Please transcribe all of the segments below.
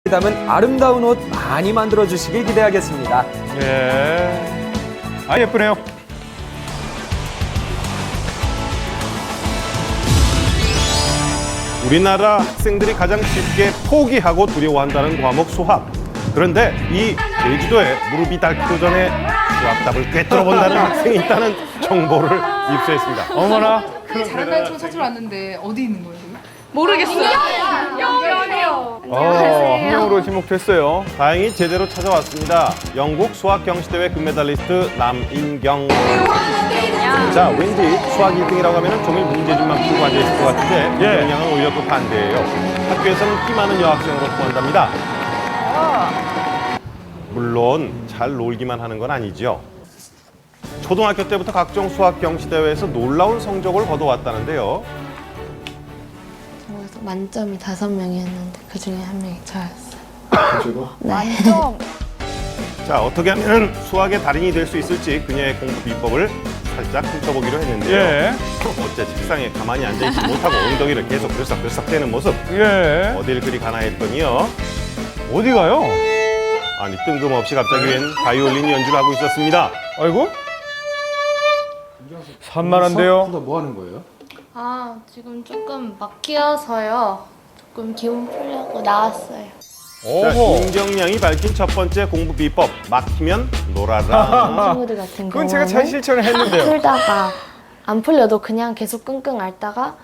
담은 아름다운 옷 많이 만들어 주시길 기대하겠습니다. 예. 아, 예쁘네요. 우리나라 학생들이 가장 쉽게 포기하고 두려워한다는 과목 수학. 그런데 이 제주도에 무릎이 닳기도 전에 수학답을 꿰뚫어본다는 학생이 있다는 정보를 입수했습니다. 어머나. 잘한다는 총 찾으러 왔는데 어디 있는 거예요? 모르겠어요. 학령으로 지목됐어요. 다행히 제대로 찾아왔습니다. 영국 수학 경시대회 금메달리스트 남인경. 자, 왠지 수학 1등이라고 하면 종일 문제집만 풀고 앉아있을 것 같은데 예. 인경양은 오히려 그 반대예요. 학교에서는 키 많은 여학생으로 통한답니다. 물론 잘 놀기만 하는 건 아니죠. 초등학교 때부터 각종 수학 경시대회에서 놀라운 성적을 거둬왔다는데요. 그래서 만점이 5명이었는데 그중에 1명이 저였어요. 만점. 자, 어떻게 하면 수학의 달인이 될 수 있을지 그녀의 공부 비법을 살짝 훑어보기로 했는데요. 예. 어째 책상에 가만히 앉아있지 못하고 엉덩이를 계속 들썩들썩대는 모습. 예. 어딜 그리 가나 했더니요. 어디 가요? 아니, 뜬금없이 갑자기 웬 바이올린 연주를 하고 있었습니다. 아이고. 산만한데요. 뭐 하는 거예요? 아, 지금 조금 막혀서요. 조금 기분 풀려고 나왔어요. 자, 오호. 인경양이 밝힌 첫 번째 공부 비법. 막히면 놀아라. 친구들 같은 그건 제가 잘 경우는 실천을 했는데요. 풀다가 안 풀려도 그냥 계속 끙끙 앓다가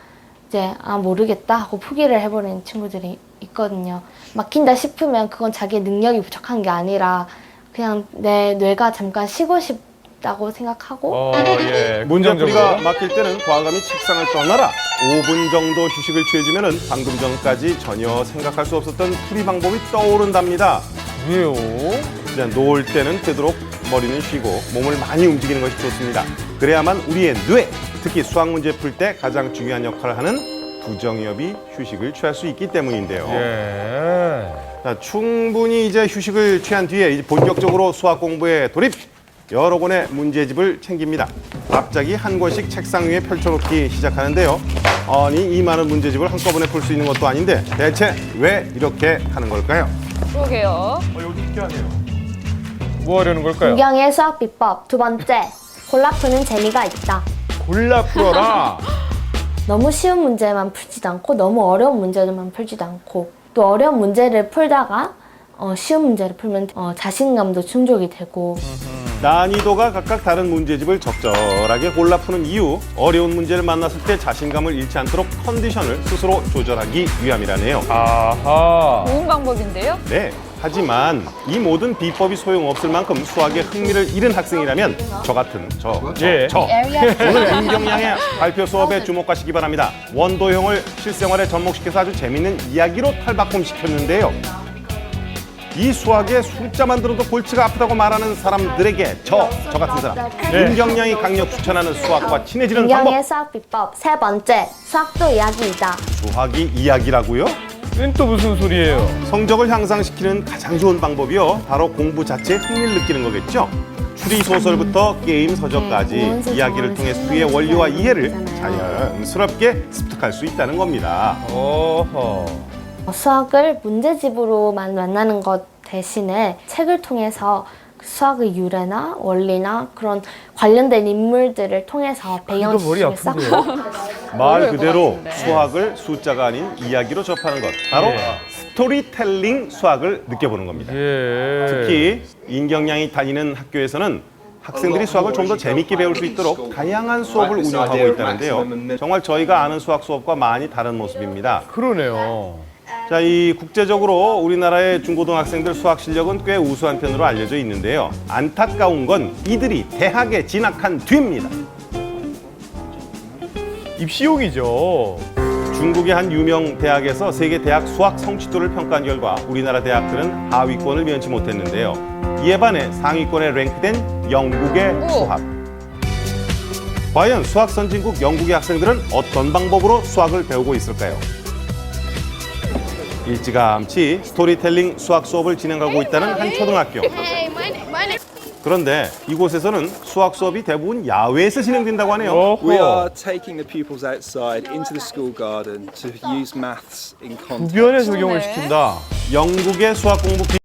이제 모르겠다 하고 포기를 해버리는 친구들이 있거든요. 막힌다 싶으면 그건 자기 능력이 부족한 게 아니라 그냥 내 뇌가 잠깐 쉬고 싶다고 생각하고 예. 문제풀이가 막힐 때는 과감히 책상을 떠나라. 5분 정도 휴식을 취해주면 방금 전까지 전혀 생각할 수 없었던 풀이 방법이 떠오른답니다. 왜요? 그냥 놓을 때는 되도록 머리는 쉬고 몸을 많이 움직이는 것이 좋습니다. 그래야만 우리의 뇌, 특히 수학 문제 풀 때 가장 중요한 역할을 하는 부정엽이 휴식을 취할 수 있기 때문인데요. 예. 자, 충분히 이제 휴식을 취한 뒤에 이제 본격적으로 수학 공부에 돌입! 여러 권의 문제집을 챙깁니다. 갑자기 한 권씩 책상 위에 펼쳐놓기 시작하는데요. 아니, 이 많은 문제집을 한꺼번에 풀 수 있는 것도 아닌데 대체 왜 이렇게 하는 걸까요? 그러게요. 이거 특이하네요. 뭐 하려는 걸까요? 인경의 수학 비법. 두 번째, 골라 푸는 재미가 있다. 골라 풀어라. 너무 쉬운 문제만 풀지도 않고 너무 어려운 문제만 풀지도 않고 또 어려운 문제를 풀다가 쉬운 문제를 풀면 자신감도 충족이 되고 난이도가 각각 다른 문제집을 적절하게 골라 푸는 이유, 어려운 문제를 만났을 때 자신감을 잃지 않도록 컨디션을 스스로 조절하기 위함이라네요. 아하. 좋은 방법인데요? 네, 하지만 이 모든 비법이 소용없을 만큼 수학에 흥미를 잃은 학생이라면 저 같은 예. 오늘 인경양의 발표 수업에 주목하시기 바랍니다. 원도형을 실생활에 접목시켜서 아주 재밌는 이야기로 탈바꿈시켰는데요. 이 수학에 숫자만 들어도 골치가 아프다고 말하는 사람들에게 저 같은 사람 네. 인경양이 강력 추천하는 수학과 친해지는 방법. 인경의 수학 비법. 세 번째, 수학도 이야기이다. 수학이 이야기라고요? 이건 또 무슨 소리예요? 성적을 향상시키는 가장 좋은 방법이요. 바로 공부 자체에 흥미를 느끼는 거겠죠. 추리 소설부터 게임 서적까지 원서 이야기를 통해 정원에서 수의 원리와 설명이 이해를 되잖아요. 자연스럽게 습득할 수 있다는 겁니다. 어허. 수학을 문제집으로만 만나는 것 대신에 책을 통해서 수학의 유래나 원리나 그런 관련된 인물들을 통해서 배경 이거 머리 지식을 쌓고 아픈데요? 말 어려울 것 그대로 같은데. 수학을 숫자가 아닌 이야기로 접하는 것. 바로 예. 스토리텔링 수학을 느껴보는 겁니다. 예. 특히 인경양이 다니는 학교에서는 학생들이 수학을 좀 더 재밌게 배울 수 있도록 다양한 수업을 운영하고 있다는데요. 정말 저희가 아는 수학 수업과 많이 다른 모습입니다. 그러네요. 자, 이 국제적으로 우리나라의 중고등학생들 수학 실력은 꽤 우수한 편으로 알려져 있는데요. 안타까운 건 이들이 대학에 진학한 뒤입니다. 입시용이죠. 중국의 한 유명 대학에서 세계 대학 수학 성취도를 평가한 결과 우리나라 대학들은 하위권을 면치 못했는데요. 이에 반해 상위권에 랭크된 영국의 수학. 과연 수학 선진국 영국의 학생들은 어떤 방법으로 수학을 배우고 있을까요? 일찌감치 스토리텔링 수학 수업을 진행하고 있다는 한 초등학교. 그런데 이곳에서는 수학 수업이 대부분 야외에서 진행된다고 하네요. We 어허. are taking the pupils outside into the school garden to use maths in context. 주변에 적용을 네. 시킨다. 영국의 수학 공부